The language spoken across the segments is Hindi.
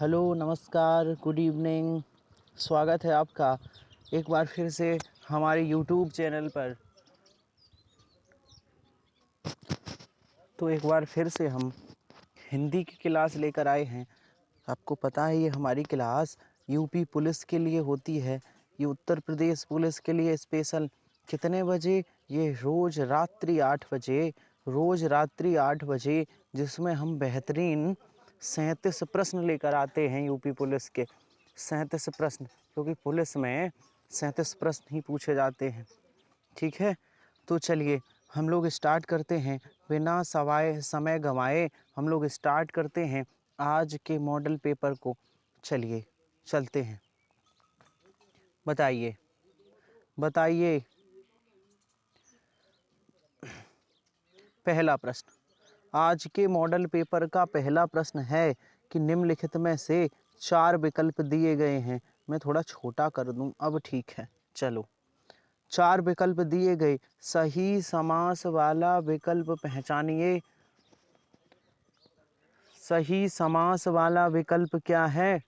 हेलो, नमस्कार, गुड इवनिंग। स्वागत है आपका एक बार फिर से हमारे यूट्यूब चैनल पर। तो एक बार फिर से हम हिंदी की क्लास लेकर आए हैं। आपको पता है ये हमारी क्लास यूपी पुलिस के लिए होती है, ये उत्तर प्रदेश पुलिस के लिए स्पेशल। कितने बजे? ये रोज़ रात्रि 8 बजे, जिसमें हम बेहतरीन 37 प्रश्न लेकर आते हैं यूपी पुलिस के। 37 प्रश्न, क्योंकि पुलिस में 37 प्रश्न ही पूछे जाते हैं। ठीक है, तो चलिए हम लोग स्टार्ट करते हैं बिना समय गंवाए। हम लोग स्टार्ट करते हैं आज के मॉडल पेपर को। चलिए चलते हैं। बताइए बताइए पहला प्रश्न। आज के मॉडल पेपर का पहला प्रश्न है कि निम्नलिखित में से 4 विकल्प दिए गए हैं। मैं थोड़ा छोटा कर दूं, अब ठीक है। चलो, 4 विकल्प दिए गए, सही समास वाला विकल्प पहचानिए। सही समास वाला विकल्प क्या है?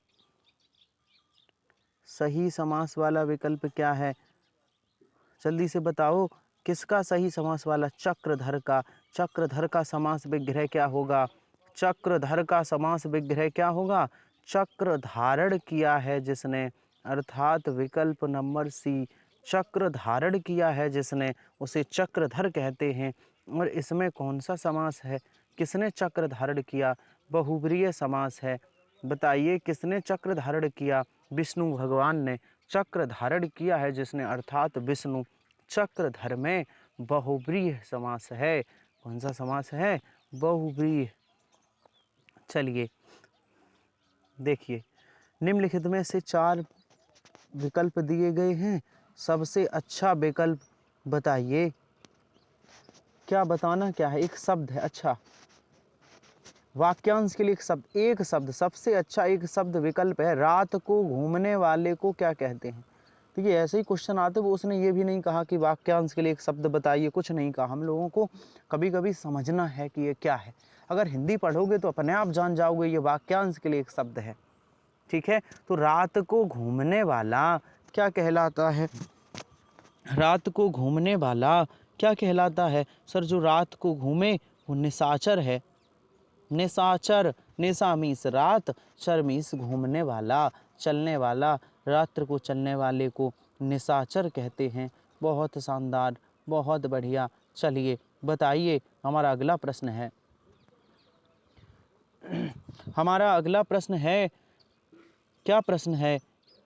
सही समास वाला विकल्प क्या है? जल्दी से बताओ, किसका सही समास वाला? चक्रधर का। चक्रधर का समास विग्रह क्या होगा? चक्रधर का समास विग्रह क्या होगा? चक्र धारण किया है जिसने, अर्थात विकल्प नंबर सी। चक्र धारण किया है जिसने, उसे चक्रधर कहते हैं। और इसमें कौन सा समास है? किसने चक्र धारण किया? बहुब्रीहि समास है। बताइए किसने चक्र धारण किया? विष्णु भगवान ने चक्र धारण किया है जिसने, अर्थात विष्णु। चक्रधर में बहुब्रीहि समास है। कौन सा समास है? बहुब्रीहि। चलिए देखिए, निम्नलिखित में से 4 विकल्प दिए गए हैं, सबसे अच्छा विकल्प बताइए। क्या बताना क्या है? एक शब्द है। अच्छा, वाक्यांश के लिए एक शब्द सबसे अच्छा एक शब्द विकल्प है। रात को घूमने वाले को क्या कहते हैं? तो ये ऐसे ही क्वेश्चन आते, वो उसने ये भी नहीं कहा कि वाक्यांश के लिए एक शब्द बताइए, कुछ नहीं कहा। हम लोगों को कभी कभी समझना है कि ये क्या है। अगर हिंदी पढ़ोगे तो अपने आप जान जाओगे ये वाक्यांश के लिए एक शब्द है। ठीक है, तो रात को घूमने वाला क्या कहलाता है? रात को घूमने वाला क्या कहलाता है? सर, जो रात को घूमे वो निशाचर है। निशाचर, निशा मीस रात, चर मीस घूमने वाला, चलने वाला। रात्र को चलने वाले को निशाचर कहते हैं। बहुत शानदार, बहुत बढ़िया। चलिए बताइए, हमारा अगला प्रश्न है। हमारा अगला प्रश्न है, क्या प्रश्न है?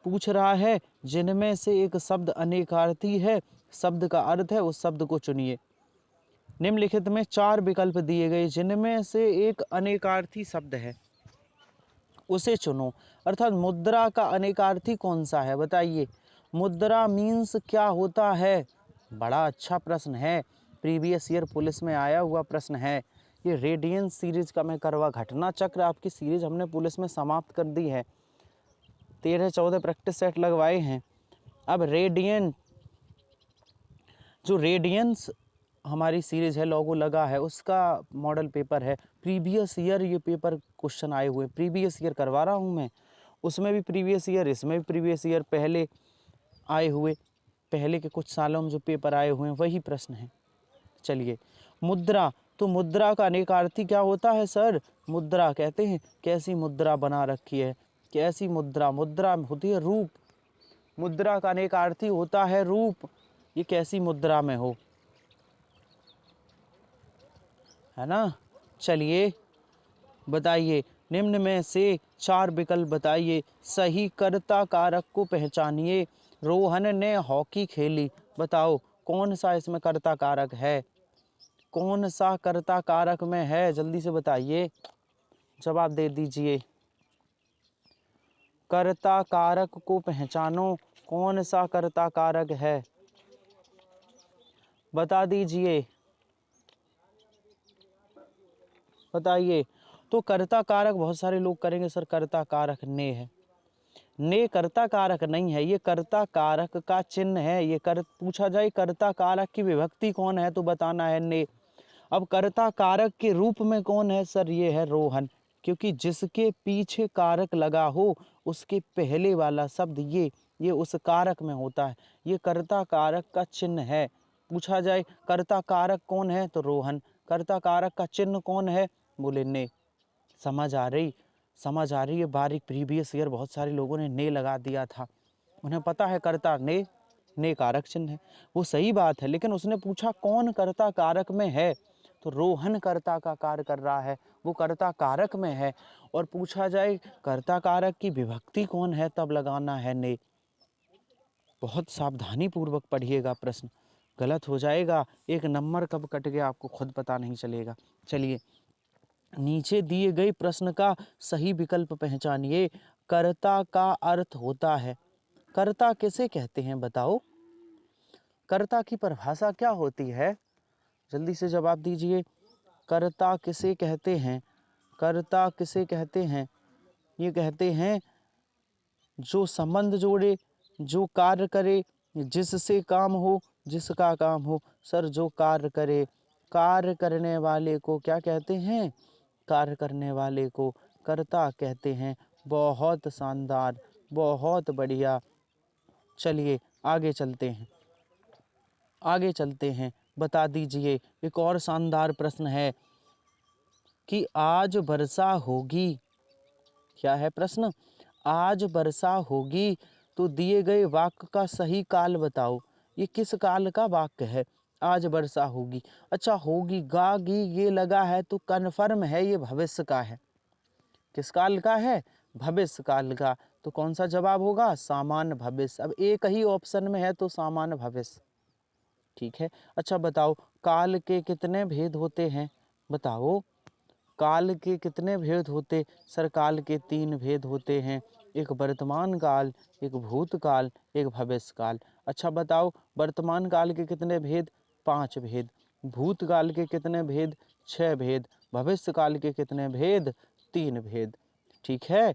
पूछ रहा है जिनमें से एक शब्द अनेकार्थी है, शब्द का अर्थ है, उस शब्द को चुनिए। निम्नलिखित में 4 विकल्प दिए गए, जिनमें से एक अनेकार्थी शब्द है, उसे चुनो। अर्थात मुद्रा का अनेकार्थी कौन सा है? बताइए। मुद्रा मीन्स क्या होता है? बड़ा अच्छा प्रश्न है, प्रीवियस ईयर पुलिस में आया हुआ प्रश्न है। ये रेडियंस सीरीज का मैं करवा, घटना चक्र आपकी सीरीज हमने पुलिस में समाप्त कर दी है। 13-14 प्रैक्टिस सेट लगवाए हैं। अब रेडियन, जो रेडियंस हमारी सीरीज है, लोगो लगा है, उसका मॉडल पेपर है। प्रीवियस ईयर ये पेपर क्वेश्चन आए हुए, प्रीवियस ईयर करवा रहा हूँ मैं। उसमें भी प्रीवियस ईयर, इसमें भी प्रीवियस ईयर पहले आए हुए, पहले के कुछ सालों में जो पेपर आए हुए हैं वही प्रश्न है। चलिए, मुद्रा, तो मुद्रा का अनेकार्थी क्या होता है सर? मुद्रा कहते हैं कैसी मुद्रा बना रखी है। कैसी मुद्रा? मुद्रा होती है रूप। मुद्रा का अनेकार्थी होता है रूप। ये कैसी मुद्रा में हो, है ना। चलिए बताइए, निम्न में से 4 विकल्प बताइए। सही कर्ता कारक को पहचानिए। रोहन ने हॉकी खेली। बताओ कौन सा इसमें कर्ता कारक है? कौन सा कर्ता कारक में है? जल्दी से बताइए, जवाब दे दीजिए। कर्ता कारक को पहचानो, कौन सा कर्ता कारक है? बता दीजिए, बताइए। तो कर्ता कारक बहुत सारे लोग करेंगे सर, कर्ता कारक ने है। ने कर्ता कारक नहीं है, ये कर्ता कारक का चिन्ह है। ये पूछा जाए कर्ता कारक की विभक्ति कौन है तो बताना है ने। अब कर्ता कारक के रूप में कौन है सर? ये है रोहन। क्योंकि जिसके पीछे कारक लगा हो उसके पहले वाला शब्द ये उस कारक में होता है। ये कर्ता कारक का चिन्ह है। पूछा जाए कर्ता कारक कौन है तो रोहन। कर्ता कारक का चिन्ह कौन है? बोले ने। समझ आ रही? समझ आ रही है बारीक। प्रीवियस ईयर बहुत सारे लोगों ने ने लगा दिया था, उन्हें पता है कर्ता ने कारक चिन्ह है। वो सही बात है, लेकिन उसने पूछा कौन कर्ता कारक में है, तो रोहन कर्ता का कार्य कर रहा है, वो कर्ता कारक में है। और पूछा जाए कर्ता कारक की विभक्ति कौन है, तब लगाना है ने। बहुत सावधानी पूर्वक पढ़िएगा, प्रश्न गलत हो जाएगा, एक नंबर कब कट गया आपको खुद पता नहीं चलेगा। चलिए, नीचे दिए गए प्रश्न का सही विकल्प पहचानिए। कर्ता का अर्थ होता है। कर्ता किसे कहते हैं बताओ? कर्ता की परिभाषा क्या होती है? जल्दी से जवाब दीजिए। कर्ता किसे कहते हैं? कर्ता किसे कहते हैं? ये कहते हैं जो संबंध जोड़े, जो कार्य करे, जिससे काम हो, जिसका काम हो। सर, जो कार्य करे, कार्य करने वाले को क्या कहते हैं? कार्य करने वाले को कर्ता कहते हैं। बहुत शानदार, बहुत बढ़िया। चलिए आगे चलते हैं, आगे चलते हैं। बता दीजिए, एक और शानदार प्रश्न है कि आज वर्षा होगी। क्या है प्रश्न? आज वर्षा होगी, तो दिए गए वाक्य का सही काल बताओ। ये किस काल का वाक्य है? आज वर्षा होगी। अच्छा, होगी गागी ये लगा है तो कन्फर्म है ये भविष्य का है। किस काल का है? भविष्य काल का। तो कौन सा जवाब होगा? सामान्य भविष्य। अब एक ही ऑप्शन में है तो सामान्य भविष्य। ठीक है। अच्छा बताओ, काल के कितने भेद होते हैं? बताओ, काल के कितने भेद होते? सर, काल के 3 भेद होते हैं। एक वर्तमान काल, एक भूतकाल, एक भविष्य काल। अच्छा बताओ, वर्तमान काल के कितने भेद? 5 भेद। भूतकाल के कितने भेद? 6 भेद। भविष्य काल के कितने भेद? 3 भेद। ठीक है।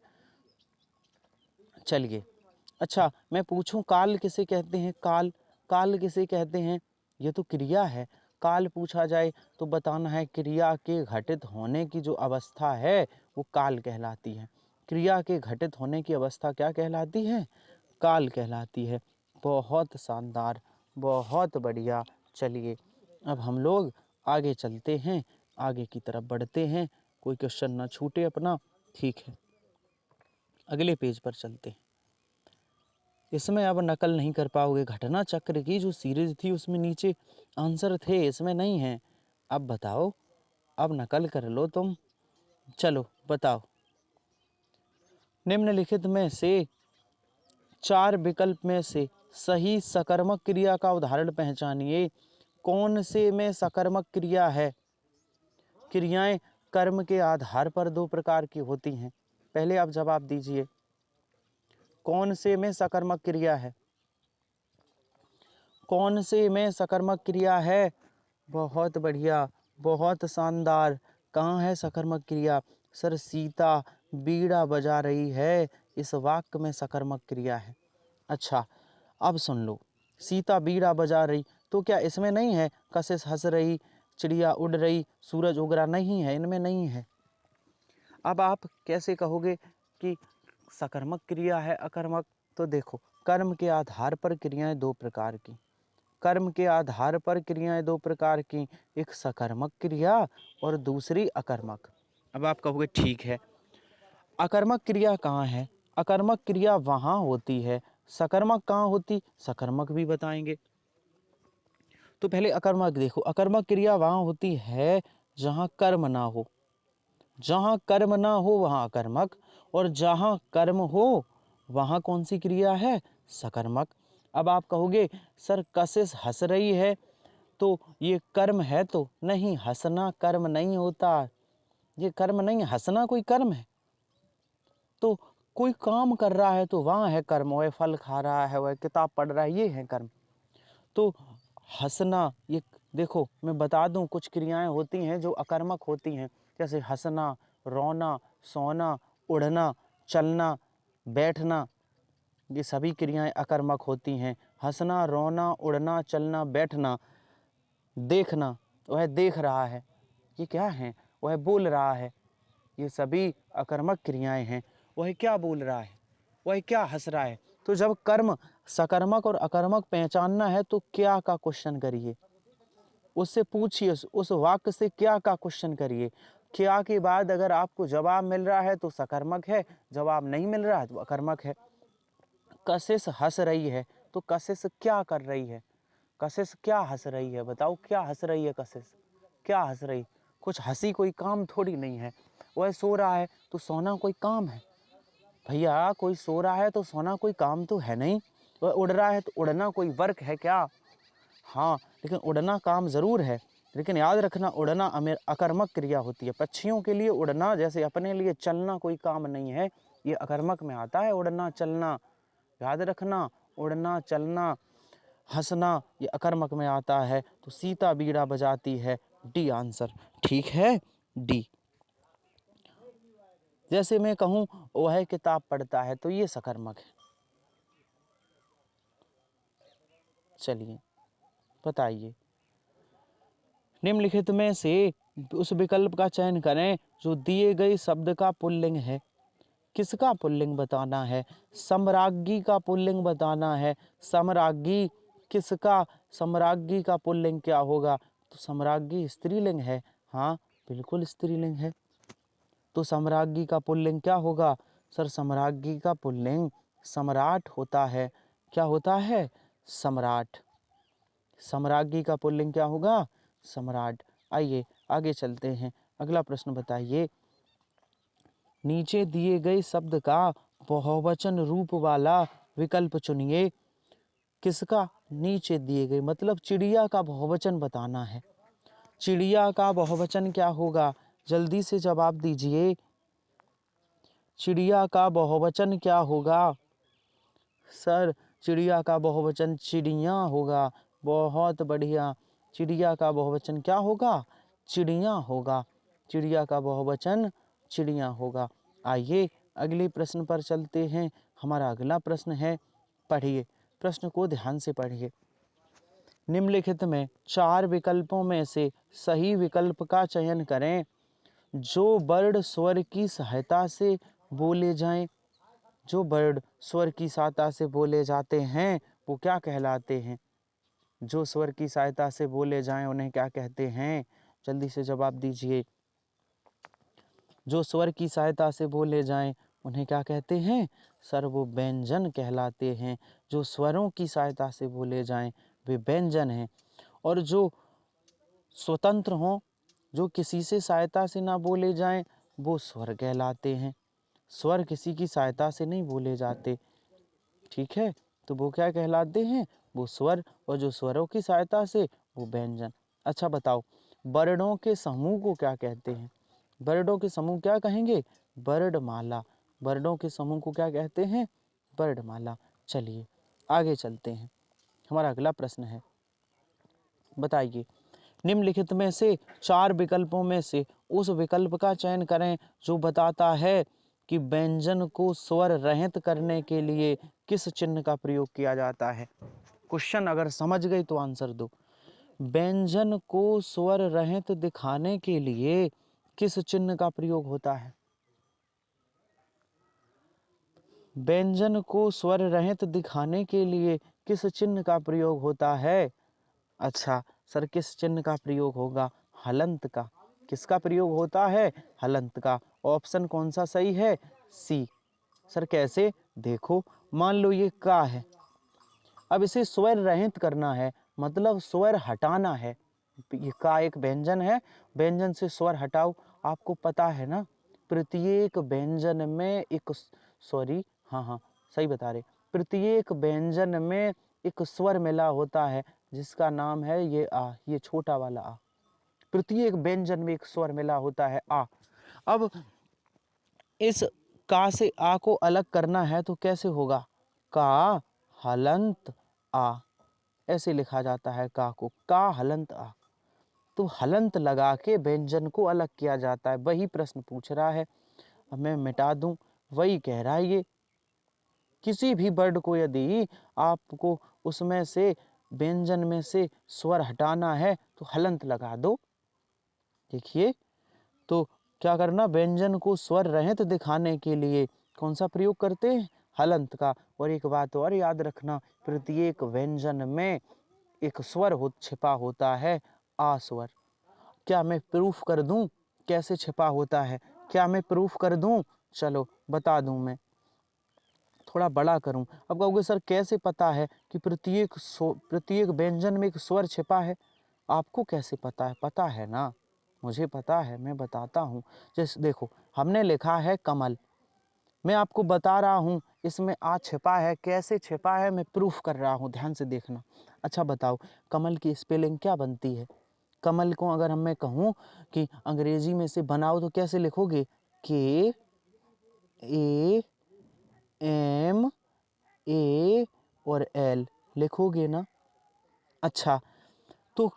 चलिए, अच्छा मैं पूछूं काल किसे कहते हैं? काल, काल किसे कहते हैं? ये तो क्रिया है। काल पूछा जाए तो बताना है क्रिया के घटित होने की जो अवस्था है वो काल कहलाती है। क्रिया के घटित होने की अवस्था क्या कहलाती है? काल कहलाती है। बहुत शानदार, बहुत बढ़िया। चलिए, अब हम लोग आगे चलते हैं, आगे की तरफ बढ़ते हैं। कोई क्वेश्चन ना छूटे अपना। ठीक है, अगले पेज पर चलते हैं। इसमें अब नकल नहीं कर पाओगे। घटना चक्र की जो सीरीज थी उसमें नीचे आंसर थे, इसमें नहीं है। अब बताओ, अब नकल कर लो तुम। चलो बताओ, निम्नलिखित में से 4 विकल्प में से सही सकर्मक क्रिया का उदाहरण पहचानिए। कौन से में सकर्मक क्रिया है? क्रियाएं कर्म के आधार पर 2 प्रकार की होती हैं। पहले आप जवाब दीजिए, कौन से में सकर्मक क्रिया है? कौन से में सकर्मक क्रिया है? बहुत बढ़िया, बहुत शानदार। कहाँ है सकर्मक क्रिया? सर, सीता बीड़ा बजा रही है, इस वाक्य में सकर्मक क्रिया है। अच्छा, अब सुन लो, सीता बीड़ा बजा रही, तो क्या इसमें नहीं है? कशिश हंस रही, चिड़िया उड़ रही, सूरज उग रहा, नहीं है, इनमें नहीं है। अब आप कैसे कहोगे कि सकर्मक क्रिया है अकर्मक? तो देखो, कर्म के आधार पर क्रियाएं 2 प्रकार की। कर्म के आधार पर क्रियाएं 2 प्रकार की, एक सकर्मक क्रिया और दूसरी अकर्मक। अब आप कहोगे ठीक है, अकर्मक क्रिया कहाँ है? अकर्मक क्रिया वहाँ होती है, सकर्मक कहाँ होती? सकर्मक भी बताएंगे। तो पहले अकर्मक देखो, अकर्मक क्रिया वहाँ होती है जहाँ कर्म ना हो। जहाँ कर्म ना हो वहाँ अकर्मक, और जहाँ कर्म हो वहाँ कौन सी क्रिया है? सकर्मक। अब आप कहोगे सर, कशिश हंस रही है तो ये कर्म है? तो नहीं, हंसना कर्म नहीं होता। ये कर्म नहीं, हंसना कोई कर्म है? तो कोई काम कर रहा है तो वहाँ है कर्म। वह फल खा रहा है, वह किताब पढ़ रहा है, ये है कर्म। तो हंसना, ये देखो मैं बता दूं, कुछ क्रियाएं होती हैं जो अकर्मक होती हैं, जैसे हंसना, रोना, सोना, उड़ना, चलना, बैठना। ये सभी क्रियाएं अकर्मक होती हैं। हंसना, रोना, उड़ना, चलना, बैठना। देखना, वह देख रहा है, ये क्या है? वह बोल रहा है। ये सभी अकर्मक क्रियाएं हैं। वह क्या बोल रहा है, वह क्या हंस रहा है। तो जब कर्म सकर्मक और अकर्मक पहचानना है तो क्या का क्वेश्चन करिए, उससे पूछिए, उस वाक्य से क्या का क्वेश्चन करिए। क्या के बाद अगर आपको जवाब मिल रहा है तो सकर्मक है, जवाब नहीं मिल रहा है तो अकर्मक है। कशिश हंस रही है तो कशिश क्या कर रही है, कशिश क्या हंस रही है, बताओ क्या हंस रही है कशिश, क्या हंस रही। कुछ हंसी कोई काम थोड़ी नहीं है। वह सो रहा है तो सोना कोई काम है भैया, कोई सो रहा है तो सोना कोई काम तो है नहीं। वह उड़ रहा है तो उड़ना कोई वर्क है क्या? हाँ, लेकिन उड़ना काम ज़रूर है, लेकिन याद रखना उड़ना अकर्मक क्रिया होती है। पक्षियों के लिए उड़ना जैसे अपने लिए चलना कोई काम नहीं है, ये अकर्मक में आता है उड़ना चलना। याद रखना उड़ना चलना हंसना ये अकर्मक में आता है। तो सीता बीड़ा बजाती है, डी आंसर ठीक है, डी। जैसे मैं कहूँ वह किताब पढ़ता है तो ये सकर्मक है। चलिए बताइए, निम्नलिखित में से उस विकल्प का चयन करें जो दिए गए शब्द का पुल्लिंग है। किसका पुल्लिंग बताना है? सम्राज्ञी का पुल्लिंग बताना है। सम्राज्ञी किसका, सम्राज्ञी का पुल्लिंग क्या होगा? तो सम्राज्ञी स्त्रीलिंग है। हाँ बिल्कुल स्त्रीलिंग है। तो सम्राज्ञी का पुल्लिंग क्या होगा? सर सम्राज्ञी का पुल्लिंग सम्राट होता है। क्या होता है? सम्राट। सम्राज्ञी का पुल्लिंग क्या होगा? सम्राट। आइए आगे चलते हैं, अगला प्रश्न बताइए। नीचे दिए गए शब्द का बहुवचन रूप वाला विकल्प चुनिए। किसका? नीचे दिए गए मतलब चिड़िया का बहुवचन बताना है। चिड़िया का बहुवचन क्या होगा? जल्दी से जवाब दीजिए। चिड़िया का बहुवचन क्या होगा? सर चिड़िया का बहुवचन चिड़िया होगा। बहुत बढ़िया। चिड़िया का बहुवचन क्या होगा? चिड़िया होगा। चिड़िया का बहुवचन चिड़िया होगा। आइए अगले प्रश्न पर चलते हैं। हमारा अगला प्रश्न है, पढ़िए, प्रश्न को ध्यान से पढ़िए। निम्नलिखित में 4 विकल्पों में से सही विकल्प का चयन करें जो वर्ड स्वर की सहायता से बोले जाएं। जो वर्ड स्वर की सहायता से बोले जाते हैं वो क्या कहलाते हैं? जो स्वर की सहायता से बोले जाएं उन्हें क्या कहते हैं? जल्दी से जवाब दीजिए। जो स्वर की सहायता से बोले जाएं उन्हें क्या कहते हैं? सर वो व्यंजन कहलाते हैं। जो स्वरों की सहायता से बोले जाएं वे व्यंजन हैं। और जो स्वतंत्र हों, जो किसी से सहायता से ना बोले जाएं वो स्वर कहलाते हैं। स्वर किसी की सहायता से नहीं बोले जाते, ठीक है, तो वो क्या कहलाते हैं? वो स्वर। और जो स्वरों की सहायता से वो व्यंजन। अच्छा बताओ, वर्णों के समूह को क्या कहते हैं? वर्णों के समूह क्या कहेंगे? वर्णमाला। वर्णों के समूह को क्या कहते हैं? वर्णमाला। चलिए आगे चलते हैं, हमारा अगला प्रश्न है, बताइए। निम्नलिखित में से 4 विकल्पों में से उस विकल्प का चयन करें जो बताता है कि व्यंजन को स्वर रहित करने के लिए किस चिन्ह का प्रयोग किया जाता है। क्वेश्चन अगर समझ गए तो आंसर दो। व्यंजन को स्वर रहित दिखाने के लिए किस चिन्ह का प्रयोग होता है? व्यंजन को स्वर रहित दिखाने के लिए किस चिन्ह का प्रयोग होता है? अच्छा सर किस चिन्ह का प्रयोग होगा? हलंत का। किसका प्रयोग होता है? हलंत का। ऑप्शन कौन सा सही है? सी। सर कैसे? देखो, मान लो ये का है, अब इसे स्वर रहित करना है, मतलब स्वर हटाना है। ये का एक व्यंजन है, व्यंजन से स्वर हटाओ। आपको पता है ना, प्रत्येक व्यंजन में एक, सॉरी, हाँ सही बता रहे, प्रत्येक व्यंजन में एक स्वर मिला होता है जिसका नाम है ये आ, ये छोटा वाला आ। प्रत्येक व्यंजन में एक स्वर मिला होता है आ। अब इस का से आ को अलग करना है तो कैसे होगा? का हलंत आ, ऐसे लिखा जाता है का को, का हलंत आ। तो हलंत लगा के व्यंजन को अलग किया जाता है। वही प्रश्न पूछ रहा है, अब मैं मिटा दूं, वही कह रहा है ये। किसी भी वर्ड को यदि आपको उसमें से व्यंजन में से स्वर हटाना है तो हलंत लगा दो। देखिए, तो क्या करना, व्यंजन को स्वर रहित दिखाने के लिए कौन सा प्रयोग करते हैं, हलंत का। और एक बात और याद रखना, प्रत्येक व्यंजन में एक स्वर छिपा होता है, आ स्वर। क्या मैं प्रूफ कर दूं कैसे छिपा होता है, क्या मैं प्रूफ कर दूं, चलो बता दूं मैं, थोड़ा बड़ा करूं। अब कहोगे सर कैसे पता है कि प्रत्येक व्यंजन में एक स्वर छिपा है, आपको कैसे पता है, पता है ना, मुझे पता है, मैं बताता हूँ। जैसे देखो हमने लिखा है कमल, मैं आपको बता रहा हूँ इसमें आ छिपा है, कैसे छिपा है मैं प्रूफ कर रहा हूँ, ध्यान से देखना। अच्छा बताओ कमल की स्पेलिंग क्या बनती है, कमल को अगर मैं कहूँ कि अंग्रेजी में से बनाओ तो कैसे लिखोगे, K A M A और L लिखोगे ना। अच्छा तो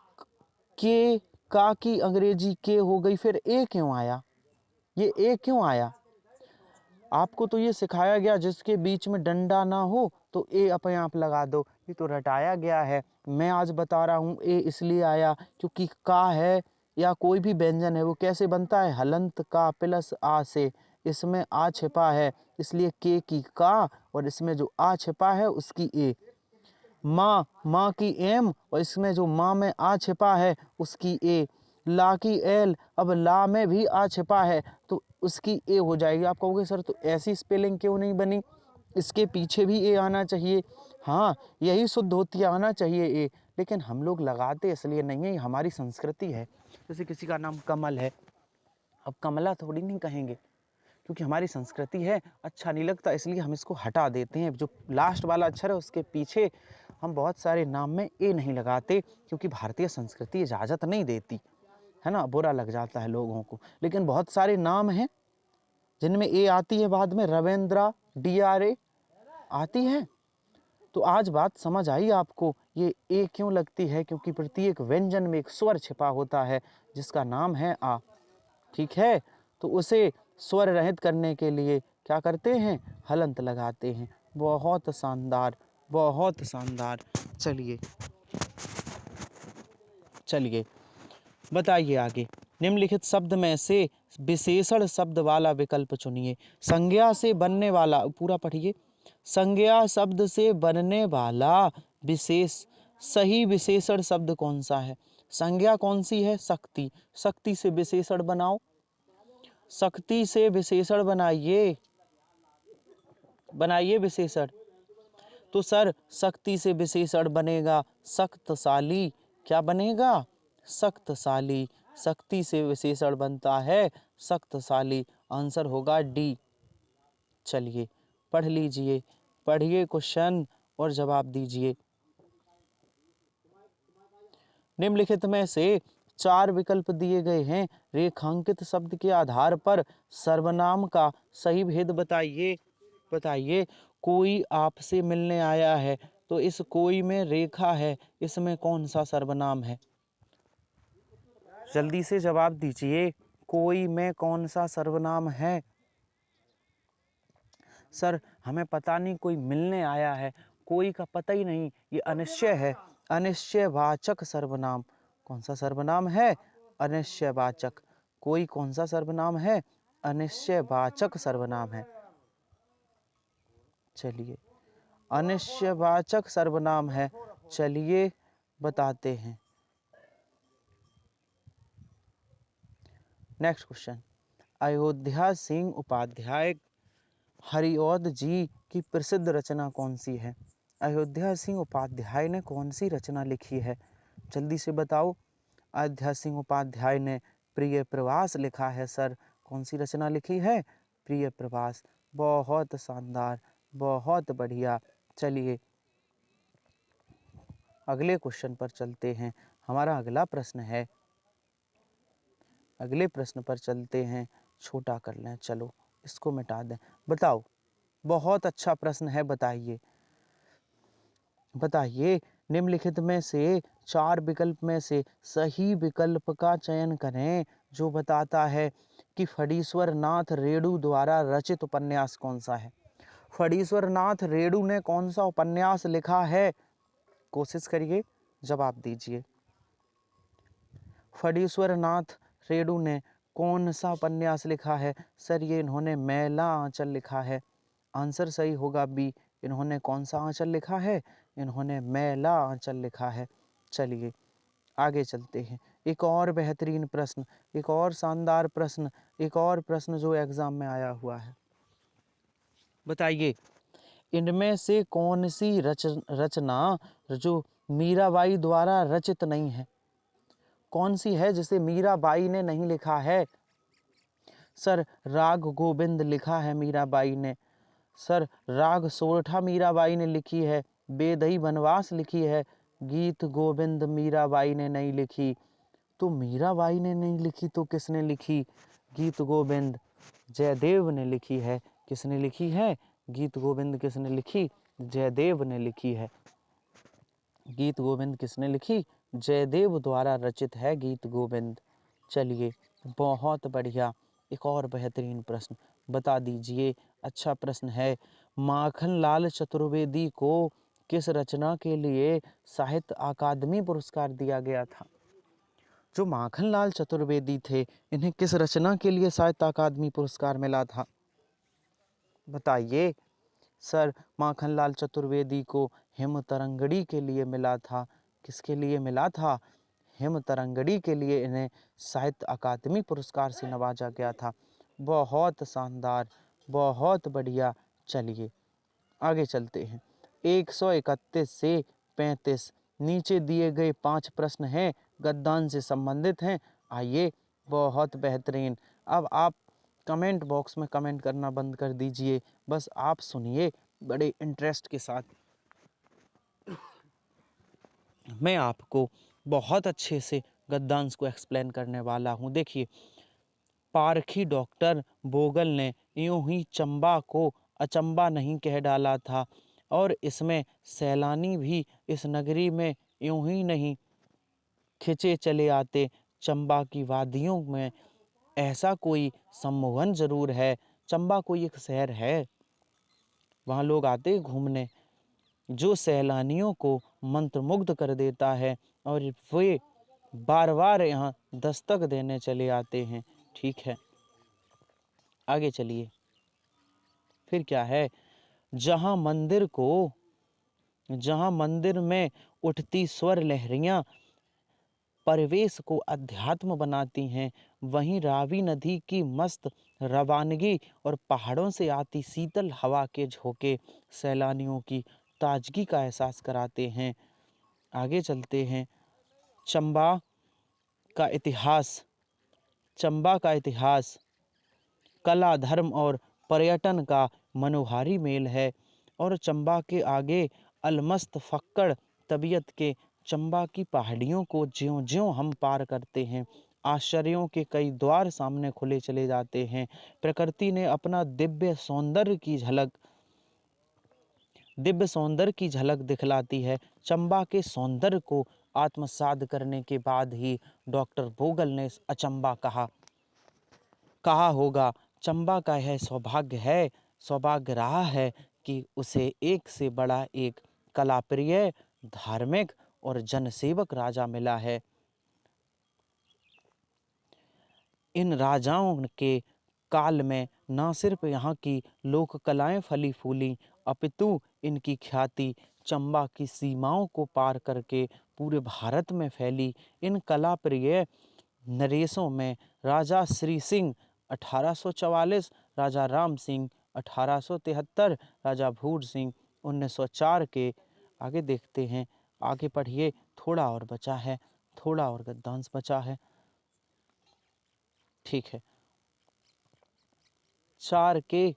के का की अंग्रेजी के हो गई, फिर ए क्यों आया, ये ए क्यों आया, आपको तो ये सिखाया गया जिसके बीच में डंडा ना हो तो ए अपने आप लगा दो, ये तो रटाया गया है। मैं आज बता रहा हूँ ए इसलिए आया क्योंकि का है या कोई भी व्यंजन है वो कैसे बनता है, हलंत का प्लस आ से, इसमें आ छिपा है इसलिए के की का, और इसमें जो आ छिपा है उसकी ए। माँ, माँ की एम, और इसमें जो माँ में आ छिपा है उसकी ए। ला की एल, अब ला में भी आ छिपा है तो उसकी ए हो जाएगी। आप कहोगे सर तो ऐसी स्पेलिंग क्यों नहीं बनी, इसके पीछे भी ए आना चाहिए, हाँ यही शुद्ध होती है, आना चाहिए ए, लेकिन हम लोग लगाते इसलिए नहीं है, हमारी संस्कृति है। जैसे किसी का नाम कमल है, अब कमला थोड़ी नहीं कहेंगे क्योंकि हमारी संस्कृति है, अच्छा नहीं लगता इसलिए हम इसको हटा देते हैं। जो लास्ट वाला अक्षर है उसके पीछे हम बहुत सारे नाम में ए नहीं लगाते क्योंकि भारतीय संस्कृति इजाज़त नहीं देती है ना, बुरा लग जाता है लोगों को। लेकिन बहुत सारे नाम हैं जिनमें ए आती है बाद में, रविंद्रा DRA आती है। तो आज बात समझ आई आपको, ये ए क्यों लगती है, क्योंकि प्रत्येक व्यंजन में एक स्वर छिपा होता है जिसका नाम है आ, ठीक है। तो उसे स्वर रहित करने के लिए क्या करते हैं, हलंत लगाते हैं। बहुत शानदार, बहुत शानदार। चलिए चलिए बताइए आगे, निम्नलिखित शब्द में से विशेषण शब्द वाला विकल्प चुनिए। संज्ञा से बनने वाला, पूरा पढ़िए, संज्ञा शब्द से बनने वाला विशेष सही विशेषण शब्द कौन सा है, संज्ञा कौन सी है, शक्ति, शक्ति से विशेषण बनाओ, शक्ति से विशेषण बनाइए, बनाइए विशेषण। तो सर शक्ति से विशेषण बनेगा शक्तिशाली, क्या बनेगा, शक्तिशाली, शक्ति से विशेषण बनता है शक्तिशाली, आंसर होगा डी। चलिए पढ़ लीजिए, पढ़िए क्वेश्चन और जवाब दीजिए। निम्नलिखित में से 4 विकल्प दिए गए हैं, रेखांकित शब्द के आधार पर सर्वनाम का सही भेद बताइए। बताइए, कोई आपसे मिलने आया है तो इस कोई में रेखा है, इसमें कौन सा सर्वनाम है, जल्दी से जवाब दीजिए, कोई में कौन सा सर्वनाम है। सर हमें पता नहीं, कोई मिलने आया है, कोई का पता ही नहीं, ये अनिश्चय है, अनिश्चयवाचक सर्वनाम, कौन सा सर्वनाम है, अनिश्चयवाचक, कोई कौन सा सर्वनाम है, अनिश्चयवाचक सर्वनाम है। चलिए अनिश्चयवाचक सर्वनाम है, चलिए बताते हैं। नेक्स्ट क्वेश्चन, अयोध्या सिंह उपाध्याय हरिऔध जी की प्रसिद्ध रचना कौन सी है, अयोध्या सिंह उपाध्याय ने कौन सी रचना लिखी है, जल्दी से बताओ। अयोध्या सिंह उपाध्याय ने प्रिय प्रवास लिखा है सर, कौन सी रचना लिखी है, प्रिय प्रवास, बहुत शानदार, बहुत बढ़िया। चलिए अगले क्वेश्चन पर चलते हैं, हमारा अगला प्रश्न है, अगले प्रश्न पर चलते हैं, छोटा कर लें, चलो इसको मिटा दें। बताओ, बहुत अच्छा प्रश्न है, बताइए बताइए, निम्नलिखित में से 4 विकल्प में से सही विकल्प का चयन करें जो बताता है कि फणीश्वर नाथ रेणु द्वारा रचित उपन्यास कौन सा है। फणीश्वर नाथ रेणु ने कौन सा उपन्यास लिखा है, कोशिश करिए, जवाब दीजिए। फणीश्वर नाथ रेणु ने कौन सा उपन्यास लिखा है? सर ये इन्होंने मैला आंचल लिखा है। आंसर सही होगा बी। इन्होंने कौन सा आंचल लिखा है? इन्होंने मैला आंचल लिखा है। चलिए आगे चलते हैं। एक और बेहतरीन प्रश्न, एक और शानदार प्रश्न, एक और प्रश्न जो एग्जाम में आया हुआ है। बताइए, इनमें से कौन सी रचना जो मीराबाई द्वारा रचित नहीं है? कौन सी है जिसे मीराबाई ने नहीं लिखा है? सर राग गोविंद लिखा है मीराबाई ने। सर राग सोरठा मीराबाई ने लिखी है। बेदई बनवास लिखी है। गीत गोविंद मीराबाई ने नहीं लिखी। तो मीराबाई ने नहीं लिखी तो किसने लिखी? गीत गोविंद जयदेव ने लिखी है। किसने लिखी है? गीत गोविंद किसने लिखी? जयदेव ने लिखी है। गीत गोविंद किसने लिखी? जयदेव द्वारा रचित है गीत गोविंद। चलिए बहुत बढ़िया। एक और बेहतरीन प्रश्न बता दीजिए। अच्छा प्रश्न है। माखनलाल चतुर्वेदी को किस रचना के लिए साहित्य अकादमी पुरस्कार दिया गया था? जो माखनलाल चतुर्वेदी थे, इन्हें किस रचना के लिए साहित्य अकादमी पुरस्कार मिला था? बताइए। सर माखनलाल चतुर्वेदी को हिमतरंगड़ी के लिए मिला था। किसके लिए मिला था? हिमतरंगड़ी के लिए इन्हें साहित्य अकादमी पुरस्कार से नवाजा गया था। बहुत शानदार, बहुत बढ़िया। चलिए आगे चलते हैं। 131 से 35 नीचे दिए गए 5 प्रश्न हैं, गद्दान से संबंधित हैं। आइए बहुत बेहतरीन। अब आप कमेंट बॉक्स में कमेंट करना बंद कर दीजिए, बस आप सुनिए बड़े इंटरेस्ट के साथ। मैं आपको बहुत अच्छे से गद्दांश को एक्सप्लेन करने वाला हूँ। देखिए, पारखी डॉक्टर बोगल ने यूं ही चंबा को अचंबा नहीं कह डाला था, और इसमें सैलानी भी इस नगरी में यूं ही नहीं खिंचे चले आते। चंबा की वादियों में ऐसा कोई सम्मोहन जरूर है। चंबा कोई एक शहर है, वहाँ लोग आते हैं घूमने, जो सैलानियों को मंत्रमुग्ध कर देता है, और वे बार बार यहाँ दस्तक देने चले आते हैं। ठीक है, आगे चलिए। फिर क्या है? जहाँ मंदिर में उठती स्वर लहरियाँ परिवेश को अध्यात्म बनाती हैं, वहीं रावी नदी की मस्त रवानगी और पहाड़ों से आती शीतल हवा के झोंके सैलानियों की ताजगी का एहसास कराते हैं। आगे चलते हैं। चंबा का इतिहास। चंबा का इतिहास कला, धर्म और पर्यटन का मनोहारी मेल है, और चंबा के आगे अलमस्त फक्कड़ तबीयत के चंबा की पहाड़ियों को ज्यों-ज्यों हम पार करते हैं, आश्चर्यों के कई द्वार सामने खुले चले जाते हैं। प्रकृति ने अपना दिव्य सौंदर्य की झलक दिखलाती है। चंबा के सौंदर्य को आत्मसात करने के बाद ही डॉक्टर बोगल ने अचंबा कहा होगा। चंबा का यह सौभाग्य रहा है कि उसे एक से बड़ा एक कलाप्रिय, धार्मिक और जनसेवक राजा मिला है। इन राजाओं के काल में न सिर्फ यहाँ की लोक कलाएं फली फूली, अपितु इनकी ख्याति चंबा की सीमाओं को पार करके पूरे भारत में फैली। इन कला प्रिय नरेशों में राजा श्री सिंह 1844, राजा राम सिंह 1873, राजा भूर सिंह 1904 के। आगे देखते हैं, आगे पढ़िए, थोड़ा और बचा है, थोड़ा और गद्दांश बचा है। ठीक है। 4 के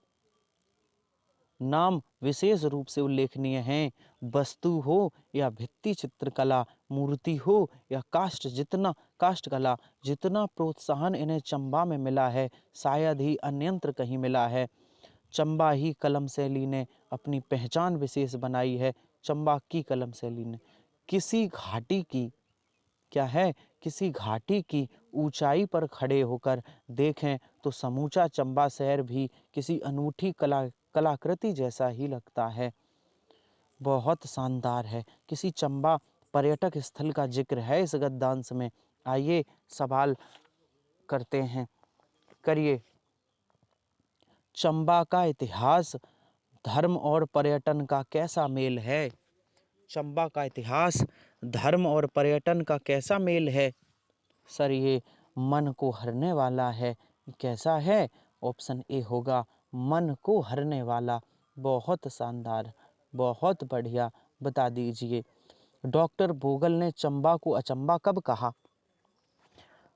नाम विशेष रूप से उल्लेखनीय हैं। वस्तु हो या भित्ति चित्रकला, मूर्ति हो या काष्ठ कला, जितना प्रोत्साहन इन्हें चंबा में मिला है, शायद ही अन्यत्र कहीं मिला है। चंबा ही कलम शैली ने अपनी पहचान विशेष बनाई है। चंबा की कलम शैली ने किसी घाटी की किसी घाटी की ऊंचाई पर खड़े होकर देखें तो समूचा चंबा शहर भी किसी अनूठी कलाकृति जैसा ही लगता है। बहुत शानदार है। किसी चंबा पर्यटक स्थल का जिक्र है इस गद्दांश में। आइए सवाल करते हैं। करिए। चंबा का इतिहास धर्म और पर्यटन का कैसा मेल है? चंबा का इतिहास धर्म और पर्यटन का कैसा मेल है? सर ये मन को हरने वाला है। कैसा है? ऑप्शन ए होगा मन को हरने वाला। बहुत शानदार, बहुत बढ़िया, बता दीजिए। डॉक्टर बोगल ने चंबा को अचंबा कब कहा?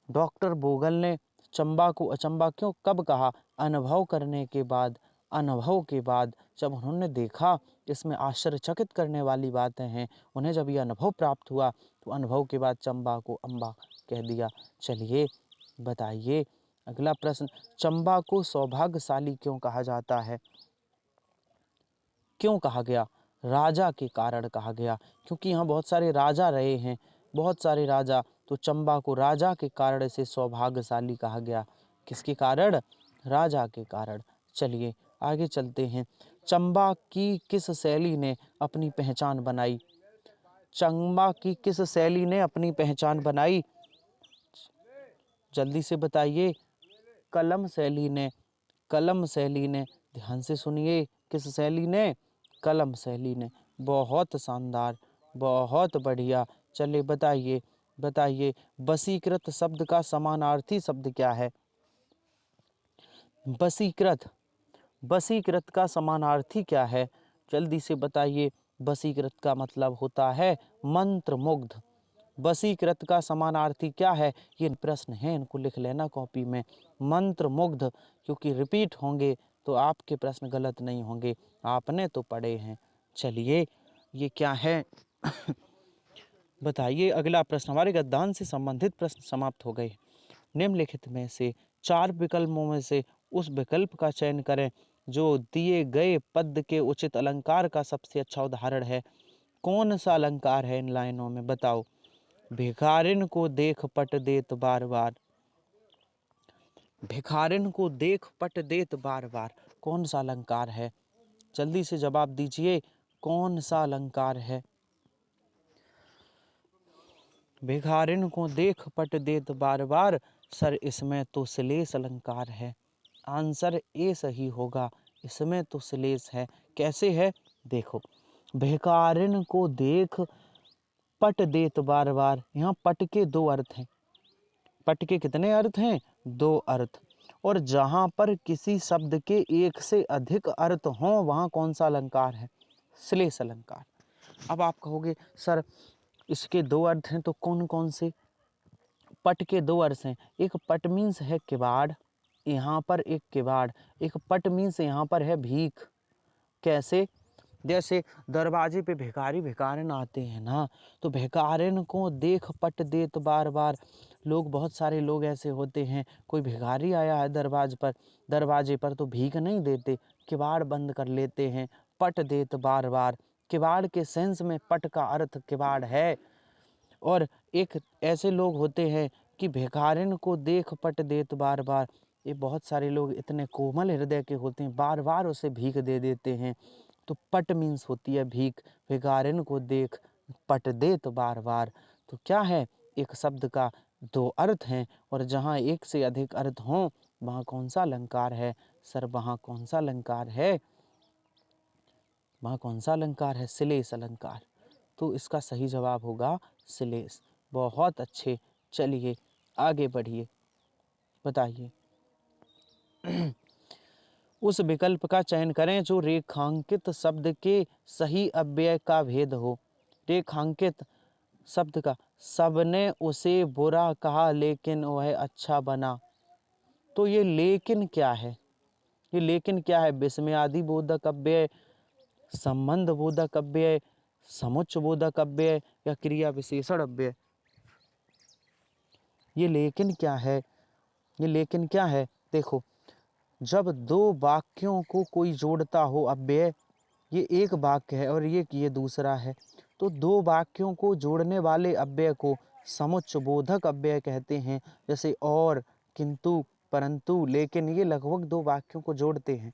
डॉक्टर बोगल ने चंबा को अचंबा क्यों कब कहा? अनुभव करने के बाद, अनुभव के बाद जब उन्होंने देखा इसमें आश्चर्यचकित करने वाली बातें हैं, उन्हें जब ये अनुभव प्राप्त हुआ तो अनुभव के बाद चंबा को अम्बा कह दिया। चलिए बताइए अगला प्रश्न, चंबा को सौभाग्यशाली क्यों कहा जाता है? क्यों कहा गया? राजा के कारण कहा गया, क्योंकि यहाँ बहुत सारे राजा रहे हैं, बहुत सारे राजा, तो चंबा को राजा के कारण से सौभाग्यशाली कहा गया। किसके कारण? राजा के कारण। चलिए आगे चलते हैं। चंबा की किस शैली ने अपनी पहचान बनाई? चंबा की किस शैली ने अपनी पहचान बनाई? जल्दी से बताइए। कलम शैली ने, कलम शैली ने। ध्यान से सुनिए, किस शैली ने? कलम शैली ने। बहुत शानदार, बहुत बढ़िया। चलिए बताइए, बताइए वशीकृत शब्द का समानार्थी शब्द क्या है? वशीकृत, वशीकृत का समानार्थी क्या है? जल्दी से बताइए। वशीकृत का मतलब होता है मंत्रमुग्ध। वशीकृत का समानार्थी क्या है? ये प्रश्न है, इनको लिख लेना कॉपी में। मंत्रमुग्ध, क्योंकि रिपीट होंगे तो आपके प्रश्न गलत नहीं होंगे, आपने तो पढ़े हैं। चलिए ये क्या है? बताइए अगला प्रश्न। हमारे गद्यांश से संबंधित प्रश्न समाप्त हो गए। निम्नलिखित में से 4 विकल्पों में से उस विकल्प का चयन करें जो दिए गए पद के उचित अलंकार का सबसे अच्छा उदाहरण है। कौन सा अलंकार है इन लाइनों में? बताओ। भिखारिन को देख पट देत बार बार, भिखारिन को देख पट देत बार बार, कौन सा अलंकार है? जल्दी से जवाब दीजिए, कौन सा अलंकार है? भिखारिन को देख पट देत बार बार, सर इसमें तो श्लेष अलंकार है। आंसर ए सही होगा, इसमें तो श्लेष है। कैसे है? देखो, भिखारिन को देख पट देत बार बार, यहाँ पट के 2 अर्थ हैं। पट के कितने अर्थ हैं? 2 अर्थ। और जहाँ पर किसी शब्द के एक से अधिक अर्थ हों वहाँ कौन सा अलंकार है? श्लेष अलंकार। अब आप कहोगे सर इसके 2 अर्थ हैं तो कौन कौन से? पट के 2 अर्थ हैं। एक पट मीन्स है किवाड़, यहाँ पर एक किवाड़। एक पट मीन्स यहाँ पर है भीख। कैसे? जैसे दरवाजे पे भिखारी भिखारिन आते हैं ना, तो भिखारिन को देख पट देत बार बार। लोग, बहुत सारे लोग ऐसे होते हैं, कोई भिखारी आया है दरवाजे पर तो भीख नहीं देते, किवाड़ बंद कर लेते हैं। पट देत बार बार, किवाड़ के सेंस में पट का अर्थ किवाड़ है। और एक ऐसे लोग होते हैं कि भिखारिन को देख पट देत बार बार। ये बहुत सारे लोग इतने कोमल हृदय के होते हैं, बार बार उसे भीख दे देते हैं। तो पट मीन्स होती है भीख। भिखारिन को देख पट देत बार बार। तो क्या है? एक शब्द का 2 अर्थ हैं और जहाँ एक से अधिक अर्थ हों वहाँ कौन सा अलंकार है? सर वहाँ कौन सा अलंकार है? वहाँ कौन सा अलंकार है? श्लेष अलंकार। तो इसका सही जवाब होगा श्लेष। बहुत अच्छे। चलिए आगे बढ़िए, बताइए। उस विकल्प का चयन करें जो रेखांकित शब्द के सही अव्यय का भेद हो। रेखांकित शब्द का, सबने उसे बुरा कहा लेकिन वह अच्छा बना। तो ये लेकिन क्या है? ये लेकिन क्या है? विस्मयादि बोधक अव्यय, संबंध बोधक अव्यय, समुच्च बोधक अव्यय या क्रिया विशेषण अव्यय? ये लेकिन क्या है? ये लेकिन क्या है? देखो, जब 2 वाक्यों को कोई जोड़ता हो अव्यय, ये एक वाक्य है और ये दूसरा है, तो 2 वाक्यों को जोड़ने वाले अव्यय को समुच्च बोधक अव्यय कहते हैं। जैसे और, किंतु, परंतु, लेकिन, ये लगभग 2 वाक्यों को जोड़ते हैं।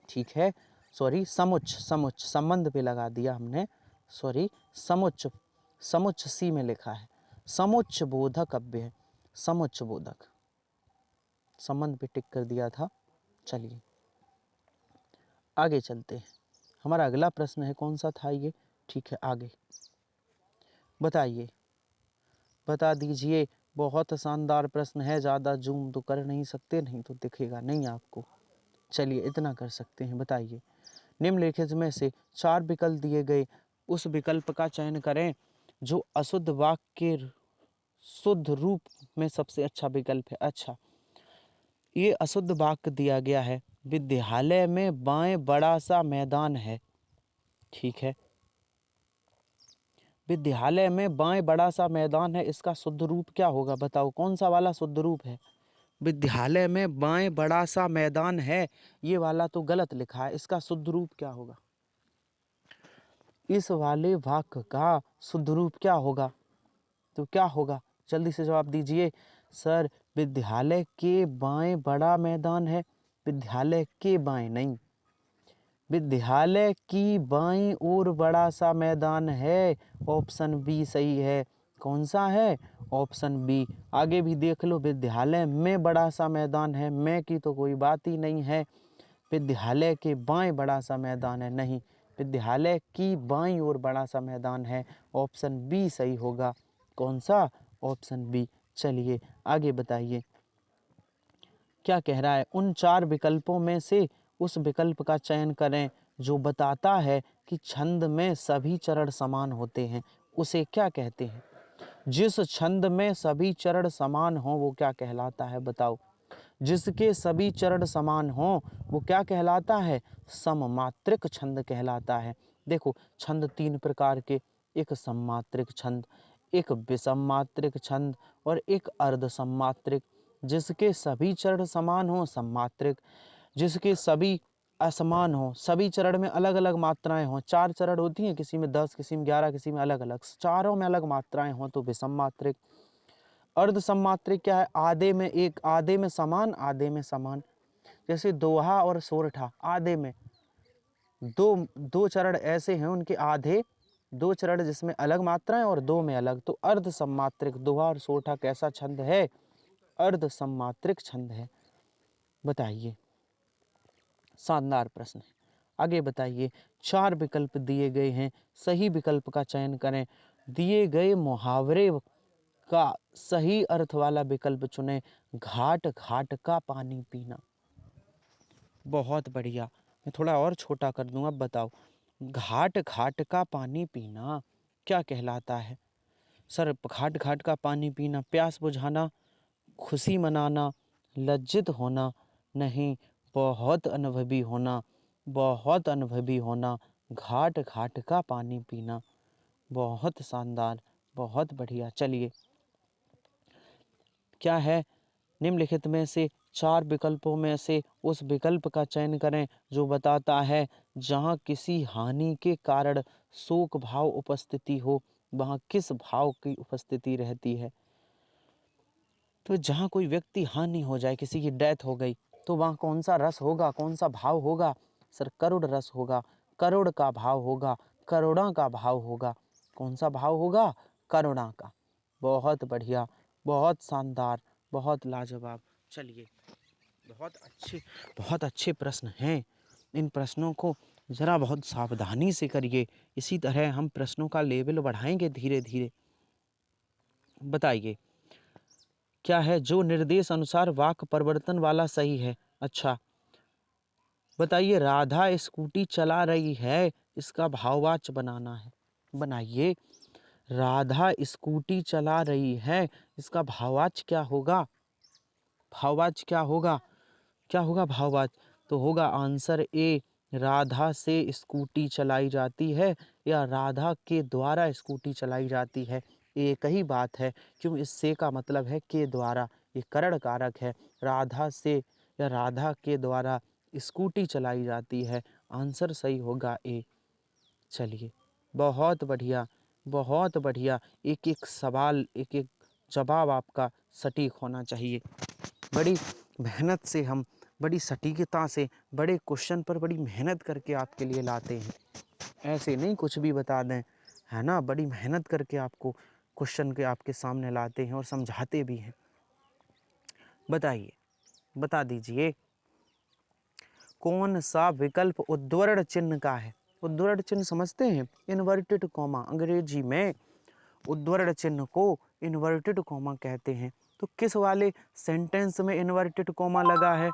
ठीक है, सॉरी, समुच्च, समुच्च संबंध पे लगा दिया हमने, सॉरी, समुच्च, समुच्च सी में लिखा है। समुच्च बोधक अव्यय, समुच्च बोधक। संबंध पे टिक कर दिया था। चलिए आगे चलते हैं। हमारा अगला प्रश्न है, कौन सा था ये? ठीक है, आगे बताइए, बता दीजिए। बहुत शानदार प्रश्न है, ज़्यादा जूम तो कर नहीं सकते, नहीं तो दिखेगा नहीं आपको। चलिए इतना कर सकते हैं, बताइए। निम्नलिखित में से 4 विकल्प दिए गए, उस विकल्प का चयन करें जो अशुद्ध वाक्य के शुद्ध रूप में सबसे अच्छा विकल्प है। अच्छा, ये अशुद्ध वाक्य दिया गया है, विद्यालय में बाएं बड़ा सा मैदान है। ठीक है, विद्यालय में बाएं बड़ा सा मैदान है, इसका शुद्ध रूप क्या होगा? बताओ कौन सा वाला शुद्ध रूप है? विद्यालय में बाएं बड़ा सा मैदान है, ये वाला तो गलत लिखा है, इसका शुद्ध रूप क्या होगा? इस वाले वाक्य का शुद्ध रूप क्या होगा? तो क्या होगा? जल्दी से जवाब दीजिए। सर, विद्यालय के बाएं बड़ा मैदान है, विद्यालय के बाएं नहीं, विद्यालय की बाईं ओर बड़ा सा मैदान है। ऑप्शन बी सही है। कौन सा है? Option B. आगे भी देख लो, विद्यालय में बड़ा सा मैदान है, में की तो कोई बात ही नहीं है। विद्यालय के बाएं बड़ा सा मैदान है, नहीं, विद्यालय की बाईं ओर बड़ा सा मैदान है। ऑप्शन बी सही होगा। कौन सा? Option B. चलिए आगे बताइए, क्या कह रहा है? उन 4 विकल्पों में से उस विकल्प का चयन करें जो बताता है कि छंद में सभी चरण समान होते हैं। उसे क्या कहते हैं? जिस छंद में सभी चरण समान हो वो क्या कहलाता है? बताओ। जिसके सभी चरण समान हो वो क्या कहलाता है? सममात्रिक छंद कहलाता है। देखो, छंद 3 प्रकार के, एक सममात्रिक छंद, एक विषममात्रिक छंद और एक अर्धसममात्रिक। जिसके सभी चरण समान हो सममात्रिक, जिसके सभी असमान हो, सभी चरण में अलग अलग मात्राएं हों, 4 चरण होती हैं, किसी में 10, किसी में 11, किसी में अलग अलग, चारों में अलग मात्राएं हों तो विषममात्रिक। अर्धसममात्रिक क्या है? आधे में एक, आधे में समान, आधे में समान। जैसे दोहा और सोरठा, आधे में दो दो चरण ऐसे हैं, उनके आधे, 2 चरण जिसमें अलग मात्राएं और 2 में अलग, तो अर्धसममात्रिक दोहा और सोरठा कैसा छंद है? अर्धसममात्रिक छंद है। बताइए, शानदार प्रश्न है। आगे बताइए, 4 विकल्प दिए गए हैं, सही विकल्प का चयन करें। दिए गए मुहावरे का सही अर्थ वाला विकल्प चुनें। घाट घाट का पानी पीना। बहुत बढ़िया, मैं थोड़ा और छोटा कर दूंगा। बताओ, घाट घाट का पानी पीना क्या कहलाता है? सर, घाट घाट का पानी पीना, प्यास बुझाना, खुशी मनाना, लज्जित होना, नहीं, बहुत अनुभवी होना, बहुत अनुभवी होना, घाट घाट का पानी पीना। बहुत शानदार, बहुत बढ़िया। चलिए, क्या है? निम्नलिखित में से 4 विकल्पों में से उस विकल्प का चयन करें जो बताता है जहाँ किसी हानि के कारण शोक भाव उपस्थिति हो, वहाँ किस भाव की उपस्थिति रहती है? तो जहाँ कोई व्यक्ति हानि हो जाए, किसी की डेथ हो गई, तो वहाँ कौन सा रस होगा, कौन सा भाव होगा? सर, करुण रस होगा, करुण का भाव होगा, करुणा का भाव होगा। कौन सा भाव होगा? करुणा का। बहुत बढ़िया, बहुत शानदार, बहुत लाजवाब। चलिए, बहुत अच्छे प्रश्न हैं। इन प्रश्नों को ज़रा बहुत सावधानी से करिए, इसी तरह हम प्रश्नों का लेवल बढ़ाएंगे धीरे धीरे। बताइए, क्या है? जो निर्देश अनुसार वाक्य परिवर्तन वाला सही है। अच्छा, बताइए, राधा स्कूटी चला रही है, इसका भाववाच्य बनाना है। बनाइए, राधा स्कूटी चला रही है, इसका भाववाच्य क्या होगा? भाववाच्य क्या होगा? क्या होगा भाववाच्य? तो होगा आंसर ए, राधा से स्कूटी चलाई जाती है या राधा के द्वारा स्कूटी चलाई जाती है। एक ही बात है, क्यों? इससे का मतलब है के द्वारा, ये करण कारक है। राधा से या राधा के द्वारा स्कूटी चलाई जाती है। आंसर सही होगा ए। चलिए, बहुत बढ़िया, बहुत बढ़िया। एक एक सवाल, एक एक जवाब आपका सटीक होना चाहिए। बड़ी मेहनत से हम, बड़ी सटीकता से, बड़े क्वेश्चन पर बड़ी मेहनत करके आपके लिए लाते हैं। ऐसे नहीं कुछ भी बता दें, है ना? बड़ी मेहनत करके आपको क्वेश्चन के आपके सामने लाते हैं और समझाते भी हैं। बताइए, बता दीजिए कौन सा विकल्प उद्धरण चिन्ह का है। उद्धरण चिन्ह समझते हैं, इन्वर्टेड कॉमा, अंग्रेजी में उद्धरण चिन्ह को इन्वर्टेड कॉमा कहते हैं। तो किस वाले सेंटेंस में इन्वर्टेड कॉमा लगा है,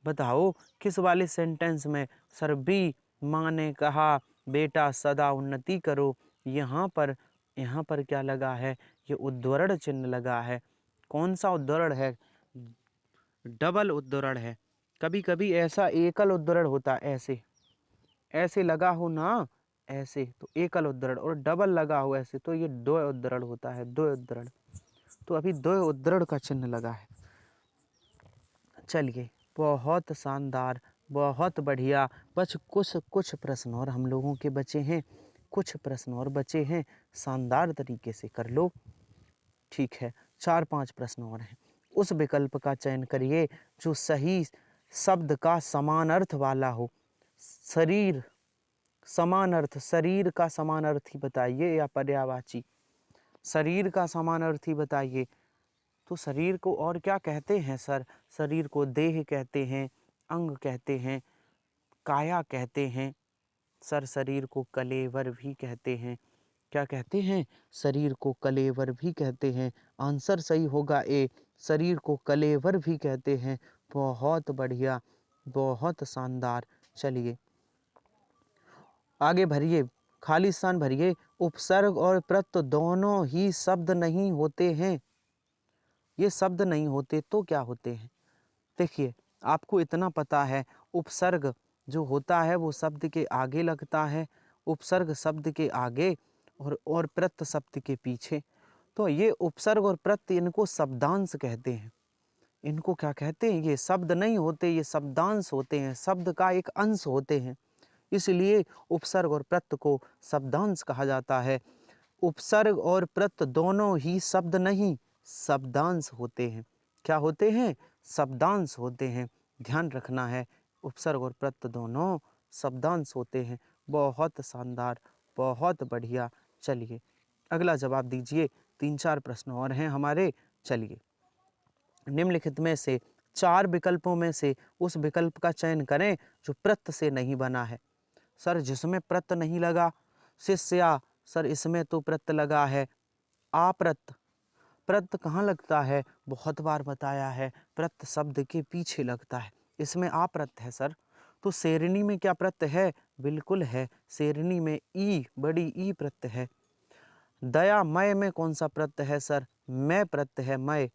बताओ किस वाले सेंटेंस में। सर बी, माँ ने कहा बेटा सदा उन्नति करो, यहाँ पर क्या लगा है, ये उद्धरण चिन्ह लगा है। कौन सा उद्धरण है, डबल उद्धरण है। कभी कभी ऐसा एकल उद्धरण होता है, ऐसे लगा हो ना, ऐसे तो एकल उद्धरण, और डबल लगा हो ऐसे तो ये दो उद्धरण होता है, दो उद्धरण। तो अभी दो उद्धरण का चिन्ह लगा है। चलिए बहुत शानदार, बहुत बढ़िया। बस कुछ प्रश्न और हम लोगों के बचे हैं, कुछ प्रश्न और बचे हैं, शानदार तरीके से कर लो। ठीक है, 4-5 प्रश्न और हैं। उस विकल्प का चयन करिए जो सही शब्द का समान अर्थ वाला हो। शरीर, समान अर्थ, शरीर का समान अर्थ ही बताइए या पर्यायवाची। शरीर का समान अर्थ ही बताइए। तो शरीर को और क्या कहते हैं सर? शरीर को देह कहते हैं, अंग कहते हैं, काया कहते हैं। सर शरीर को कलेवर भी कहते हैं। क्या कहते हैं? शरीर को कलेवर भी कहते हैं। आंसर सही होगा ए, शरीर को कलेवर भी कहते हैं। बहुत बढ़िया, बहुत शानदार। चलिए आगे भरिए, खाली स्थान भरिए। उपसर्ग और प्रत्यय दोनों ही शब्द नहीं होते हैं। ये शब्द नहीं होते तो क्या होते हैं? देखिए आपको इतना पता है, उपसर्ग जो होता है वो शब्द के आगे लगता है, उपसर्ग शब्द के आगे और प्रत्यय शब्द के पीछे। तो ये उपसर्ग और प्रत्यय, इनको शब्दांश कहते हैं। इनको क्या कहते हैं? ये शब्द नहीं होते, ये शब्दांश होते हैं, शब्द का एक अंश होते हैं। इसलिए उपसर्ग और प्रत्यय को शब्दांश कहा जाता है। उपसर्ग और प्रत्यय दोनों ही शब्द नहीं, शब्दांश होते हैं। क्या होते हैं? शब्दांश होते हैं। ध्यान रखना है, उपसर्ग और प्रत्यय दोनों शब्दांश होते हैं। बहुत शानदार, बहुत बढ़िया। चलिए अगला जवाब दीजिए। 3-4 प्रश्न और हैं हमारे। चलिए निम्नलिखित में से 4 विकल्पों में से उस विकल्प का चयन करें जो प्रत्यय से नहीं बना है। सर जिसमें प्रत्यय नहीं लगा, शिष्या, सर इसमें तो प्रत्यय लगा है। आप्रत्यय, प्रत्यय कहाँ लगता है? बहुत बार बताया है, प्रत्यय शब्द के पीछे लगता है, इसमें आप्रत्यय है सर। तो शेरनी में क्या प्रत्यय है? बिल्कुल है, शेरनी में ई, बड़ी ई प्रत्यय है। दया मय में कौन सा प्रत्यय है सर? मैं प्रत्यय है, मय।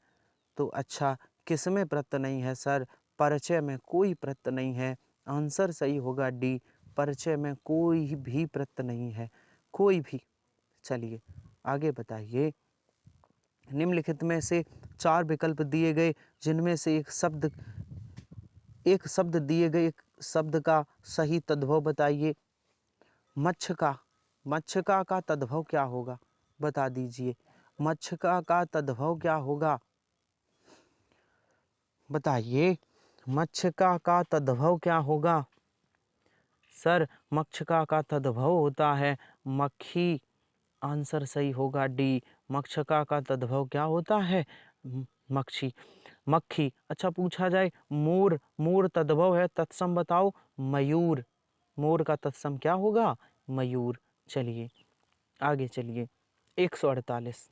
तो अच्छा किसमें प्रत्यय नहीं है सर? परिचय में कोई प्रत्यय नहीं है। आंसर सही होगा डी, परिचय में कोई भी प्रत्यय नहीं है, कोई भी। चलिए आगे बताइए। निम्नलिखित में से 4 विकल्प दिए गए जिनमें से एक शब्द दिए गए, एक शब्द का सही तद्भव बताइए। मच्छका, मच्छका का तद्भव क्या होगा? बता दीजिए, मच्छका का तद्भव क्या होगा? बताइए, मच्छका का तद्भव क्या होगा? सर मक्षका का तद्भव होता है मक्खी। आंसर सही होगा डी, मक्षका का तद्भव क्या होता है? मक्षी, मक्खी। अच्छा पूछा जाए मोर, मोर तद्भव है तत्सम बताओ। मयूर, मोर का तत्सम क्या होगा? मयूर। चलिए आगे चलिए। 148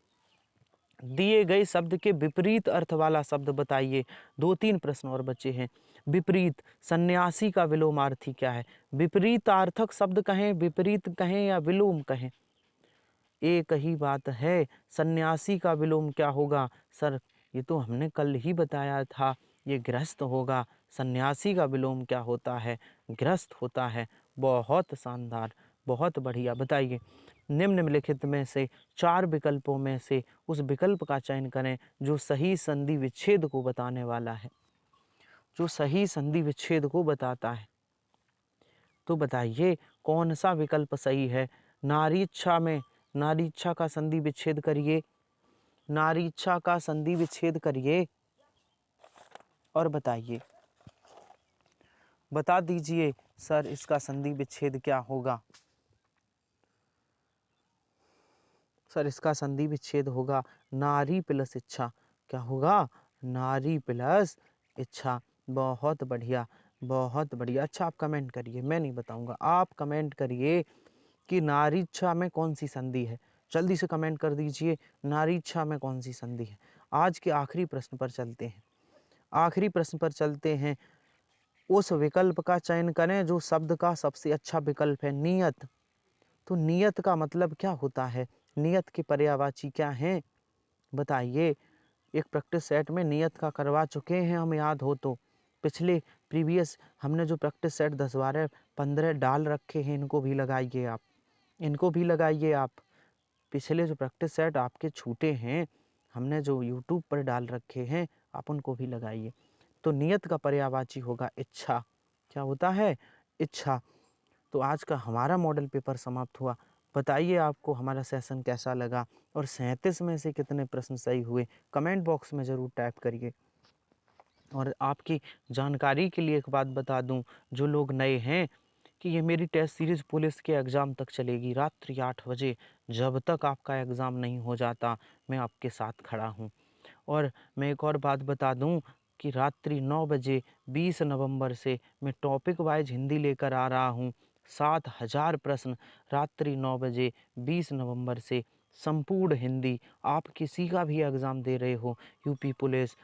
दिए गए शब्द के विपरीत अर्थ वाला शब्द बताइए। 2-3 प्रश्न और बचे हैं। विपरीत, सन्यासी का विलोमार्थी क्या है? विपरीतार्थक शब्द कहें, विपरीत कहें या विलोम कहें, एक ही बात है। सन्यासी का विलोम क्या होगा? सर ये तो हमने कल ही बताया था, ये गृहस्थ होगा। सन्यासी का विलोम क्या होता है? गृहस्थ होता है। बहुत शानदार, बहुत बढ़िया। बताइए निम्नलिखित में से 4 विकल्पों में से उस विकल्प का चयन करें जो सही संधि विच्छेद को बताने वाला है, जो सही संधि विच्छेद को बताता है। तो बताइए कौन सा विकल्प सही है? नारी इच्छा में, नारी इच्छा का संधि विच्छेद करिए, नारी इच्छा का संधि विच्छेद करिए और बताइए, बता दीजिए सर इसका संधि विच्छेद क्या होगा? सर इसका संधि विच्छेद होगा नारी प्लस इच्छा। क्या होगा? नारी प्लस इच्छा। बहुत बढ़िया, बहुत बढ़िया। अच्छा आप कमेंट करिए, मैं नहीं बताऊँगा। आप कमेंट करिए कि नारीच्छा में कौन-सी संधि है? जल्दी से कमेंट कर दीजिए, नारीच्छा में कौन-सी संधि है? आज के आखिरी प्रश्न पर चलते हैं। आखिरी प्रश्न पर चलते हैं। उस विकल्प का चयन करें जो शब्द का सबसे अच्छा विकल्प है। नियत। तो नियत का मतलब क्या होता है? नियत के पर्यायवाची क्या हैं? बताइए। एक प्रैक्टिस सेट में नियत का करवा चुके हैं हम, याद हो तो। पिछले प्रीवियस हमने जो प्रैक्टिस सेट 10, 12, 15 डाल रखे हैं, इनको भी लगाइए आप। इनको भी लगाइए आप। पिछले जो प्रैक्टिस सेट आपके छूटे हैं, हमने जो यूट्यूब पर डाल रखे हैं, आप उनको भी लगाइए। तो नियत का पर्यायवाची होगा इच्छा। क्या होता है? इच्छा। तो आज का हमारा मॉडल पेपर समाप्त हुआ। बताइए आपको हमारा सेशन कैसा लगा और 37 में से कितने प्रश्न सही हुए? कमेंट बॉक्स में ज़रूर टाइप करिए। और आपकी जानकारी के लिए एक बात बता दूं, जो लोग नए हैं, कि ये मेरी टेस्ट सीरीज़ पुलिस के एग्ज़ाम तक चलेगी, रात्रि 8 बजे। जब तक आपका एग्ज़ाम नहीं हो जाता, मैं आपके साथ खड़ा हूँ। और मैं एक और बात बता दूं कि रात्रि 9 बजे 20 नवंबर से मैं टॉपिक वाइज हिंदी लेकर आ रहा हूं। 7000 प्रश्न रात्रि 9 बजे 20 नवंबर से संपूर्ण हिंदी। आप किसी का भी एग्ज़ाम दे रहे हो, यूपी पुलिस,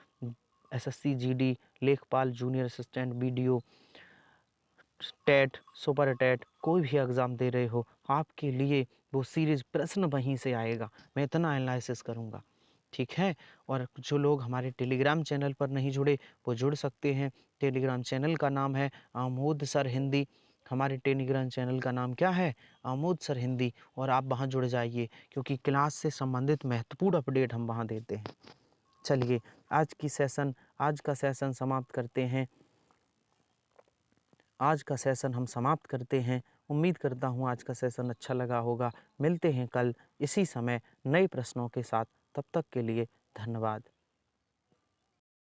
एसएससी जीडी, लेखपाल, junior assistant, BDO, TET, super TET, कोई भी एग्ज़ाम दे रहे हो, आपके लिए वो सीरीज़ प्रश्न वहीं से आएगा। मैं इतना एनालिसिस करूँगा, ठीक है? और जो लोग हमारे टेलीग्राम चैनल पर नहीं जुड़े, वो जुड़ सकते हैं। टेलीग्राम चैनल का नाम है आमोद सर हिंदी। हमारे टेलीग्राम चैनल का नाम क्या है? आमोद सर हिंदी। और आप वहाँ जुड़ जाइए, क्योंकि क्लास से संबंधित महत्वपूर्ण अपडेट हम वहाँ देते हैं। चलिए, आज का सेशन समाप्त करते हैं। आज का सेशन हम समाप्त करते हैं। उम्मीद करता हूँ आज का सेशन अच्छा लगा होगा। मिलते हैं कल इसी समय नए प्रश्नों के साथ। तब तक के लिए धन्यवाद।